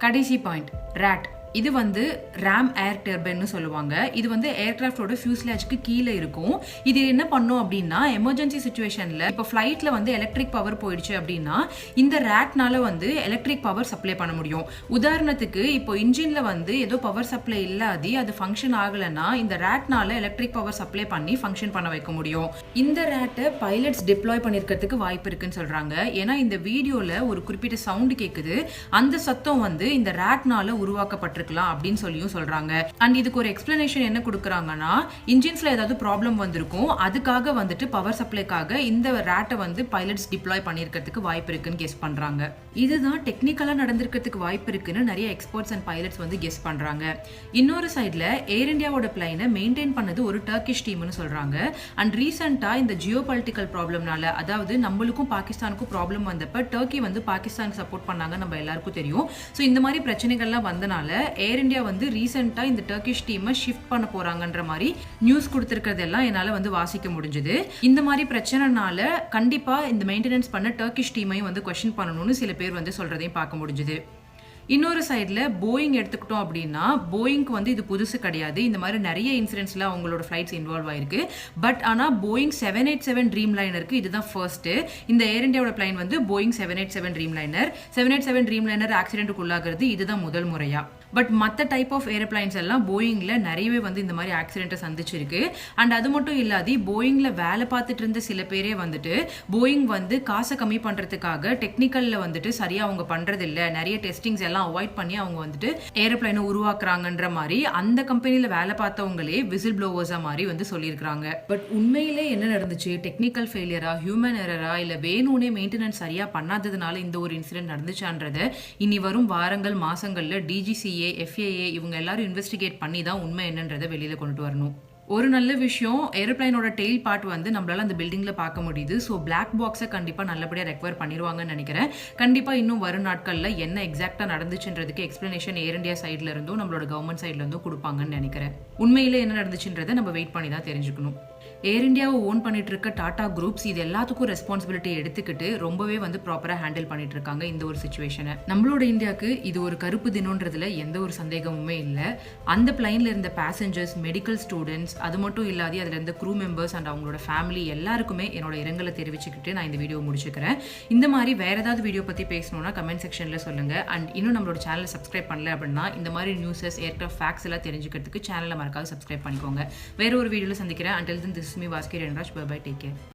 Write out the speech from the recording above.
கடைசி point rod. இது வந்து ரேம் ஏர் டர்பைன்னு சொல்லுவாங்க. இது வந்து ஏர்கிராஃப்டோட ஃபியூஸ்லேஜ்க்கு கீழே இருக்கும். இது என்ன பண்ணும் அப்படின்னா எமர்ஜென்சி சுச்சுவேஷனில் இப்போ ஃப்ளைட்டில் வந்து எலக்ட்ரிக் பவர் போயிடுச்சு அப்படின்னா இந்த ரேட்னால வந்து எலக்ட்ரிக் பவர் சப்ளை பண்ண முடியும். உதாரணத்துக்கு இப்போ இன்ஜினில் வந்து ஏதோ பவர் சப்ளை இல்லாதி அது ஃபங்க்ஷன் ஆகலைன்னா இந்த ரேட்னால எலக்ட்ரிக் பவர் சப்ளை பண்ணி ஃபங்க்ஷன் பண்ண வைக்க முடியும். இந்த ரேட்டை பைலட்ஸ் டிப்ளாய் பண்ணியிருக்கிறதுக்கு வாய்ப்பு இருக்குன்னு சொல்கிறாங்க. ஏன்னா இந்த வீடியோவில் ஒரு குறிப்பிட்ட சவுண்டு கேட்குது. அந்த சத்தம் வந்து இந்த ரேட்னால உருவாக்கப்பட்டிருக்கு அப்படின்னு சொல்லியும் சொல்றாங்க. அண்ட் இதுக்கு ஒரு எக்ஸ்பிளனேஷன் என்ன கொடுக்குறாங்கன்னா இன்ஜின்ஸ்ல ஏதாவது ப்ராப்ளம் வந்திருக்கும், அதுக்காக வந்துட்டு பவர் சப்ளைக்காக இந்த ரேட்டை வந்து பைலட்ஸ் டிப்ளாய் பண்ணியிருக்கிறதுக்கு வாய்ப்பு இருக்குன்னு கெஸ் பண்றாங்க. இதுதான் டெக்னிக்கலா நடந்திருக்கிறதுக்கு வாய்ப்பு இருக்குன்னு நிறைய எக்ஸ்பர்ட்ஸ் அண்ட் பைலட்ஸ் வந்து கெஸ் பண்றாங்க. இன்னொரு சைட்ல ஏர் இந்தியாவோட பிளைனை மெயின்டைன் பண்ணது ஒரு டர்க்கிஷ் டீம்னு சொல்றாங்க. அண்ட் ரீசெண்டா இந்த ஜியோ பொலிட்டிக்கல் ப்ராப்ளம்னால, அதாவது நம்மளுக்கும் பாகிஸ்தானுக்கும் ப்ராப்ளம் வந்தப்ப டர்க்கி வந்து பாகிஸ்தானுக்கு சப்போர்ட் பண்ணாங்க, நம்ம எல்லாருக்கும் தெரியும். ஸோ இந்த மாதிரி பிரச்சனைகள்லாம் வந்தனால ஏர் இந்தியா வந்து ரீசெண்டா இந்த டர்க்கிஷ் டீமை ஷிஃப்ட் பண்ண போறாங்கன்ற மாதிரி நியூஸ் கொடுத்திருக்கிறதெல்லாம் என்னால வந்து வாசிக்க முடிஞ்சது. இந்த மாதிரி பிரச்சனைனால கண்டிப்பா இந்த மெயின்டெனன்ஸ் பண்ண டர்க்கிஷ் டீமையும் வந்து கொஸ்டின் பண்ணணும்னு சில பேர் வந்து சொல்றதையும் பார்க்க முடிஞ்சது. இன்னொரு சைடில் போயிங் எடுத்துக்கிட்டோம் அப்படின்னா போயிங்க்கு வந்து இது புதுசு கிடையாது. இந்த மாதிரி நிறைய இன்சிடென்ட்ஸில் அவங்களோட ஃப்ளைட்ஸ் இன்வால்வ் ஆயிருக்கு. பட் ஆனால் போயிங் 787 ட்ரீம் லைனருக்கு இதுதான் ஃபர்ஸ்ட்டு. இந்த ஏர் இந்தியாவோட பிளைன் வந்து Boeing 787 Dreamliner 787 Dreamliner ஆக்சிடென்ட்டுக்கு உள்ளாகிறது இதுதான் முதல் முறையா. பட் மற்ற டைப் ஆஃப் ஏரோப்ளைன்ஸ் எல்லாம் போயிங்கில் நிறையவே வந்து இந்த மாதிரி ஆக்சிடென்ட்டை சந்திச்சிருக்கு. அண்ட் அது மட்டும் இல்லாது போயிங்கில் வேலை பார்த்துட்டு இருந்த சில பேரே வந்துட்டு போயிங் வந்து காசை கம்மி பண்ணுறதுக்காக டெக்னிக்கலில் வந்துட்டு சரியாக அவங்க பண்ணுறதில்ல, நிறைய டெஸ்டிங்ஸ் எல்லாம் அவாய்ட் பண்ணி அவங்க வந்துட்டு ஏரோப்ளைனை உருவாக்குறாங்கன்ற மாதிரி அந்த கம்பெனியில் வேலை பார்த்தவங்களே விசில் ப்ளோவர்ஸாக மாதிரி வந்து சொல்லியிருக்கிறாங்க. பட் உண்மையிலே என்ன நடந்துச்சு, டெக்னிக்கல் ஃபெயிலியரா, ஹியூமன் எரரா, இல்லை வேணும்னே மெயின்டெனன்ஸ் சரியாக பண்ணாததுனால இந்த ஒரு இன்சிடென்ட் நடந்துச்சான்றதை இனி வரும் வாரங்கள் மாசங்களில் டிஜிசிஏ FAA இவங்க எல்லாரும் இன்வெஸ்டிகேட் பண்ணி தான் உண்மை என்னன்றதை வெளியில கொண்டு வரணும். ஒரு நல்ல விஷயம் ஏரோப்ளைனோட டெயில் பார்ட் வந்து நம்மளால அந்த பில்டிங்ல பார்க்க முடியுது. ஸோ பிளாக் பாக்ஸை கண்டிப்பாக நல்லபடியாக ரெக்வயர் பண்ணிடுவாங்கன்னு நினைக்கிறேன். கண்டிப்பாக இன்னும் வரும் நாட்களில் என்ன எக்ஸாக்டாக நடந்துச்சுன்றதுக்கு எக்ஸ்பிளனேஷன் ஏர் இந்தியா சைட்ல இருந்தும் நம்மளோட கவர்மெண்ட் சைட்ல இருந்தும் கொடுப்பாங்கன்னு நினைக்கிறேன். உண்மையில என்ன நடந்துச்சுன்றதை நம்ம வெயிட் பண்ணி தான் தெரிஞ்சுக்கணும். ஏர் இந்தியாவை ஓன் பண்ணிட்டு இருக்க டாடா குரூப்ஸ் இது எல்லாத்துக்கும் ரெஸ்பான்சிபிலிட்டி எடுத்துக்கிட்டு ரொம்பவே வந்து ப்ராப்பராக ஹேண்டில் பண்ணிட்டு இருக்காங்க இந்த ஒரு சுச்சுவேஷனை. நம்மளோட இந்தியாவுக்கு இது ஒரு கருப்பு தினம்ன்றதுல எந்த ஒரு சந்தேகமுமே இல்லை. அந்த பிளைன்ல இருந்த பேசஞ்சர்ஸ், மெடிக்கல் ஸ்டூடெண்ட்ஸ், அது மட்டும் இல்லாத அதில் இருந்த க்ரூ மெம்பர்ஸ் அண்ட் அவங்களோட ஃபேமிலி எல்லாருக்குமே என்னோட இரங்கலை தெரிவிச்சுக்கிட்டு நான் இந்த வீடியோ முடிச்சுக்கிறேன். இந்த மாதிரி வேற ஏதாவது வீடியோ பற்றி பேசணும்னா கமெண்ட் செக்ஷனில் சொல்லுங்க. அண்ட் இன்னும் நம்மளோட சேனலை சப்ஸ்கிரைப் பண்ணல அப்படின்னா இந்த மாதிரி நியூஸஸ், ஏர்க்ராஃப்ட் ஃபேக்ட்ஸ் எல்லாம் தெரிஞ்சுக்கிறதுக்கு சேனலை மறக்காம சப்ஸ்கிரைப் பண்ணிக்கோங்க. வேற ஒரு வீடியோவில் சந்திக்கிறேன். Until then, this is me, Vaskir Renraj. Bye bye. Take care.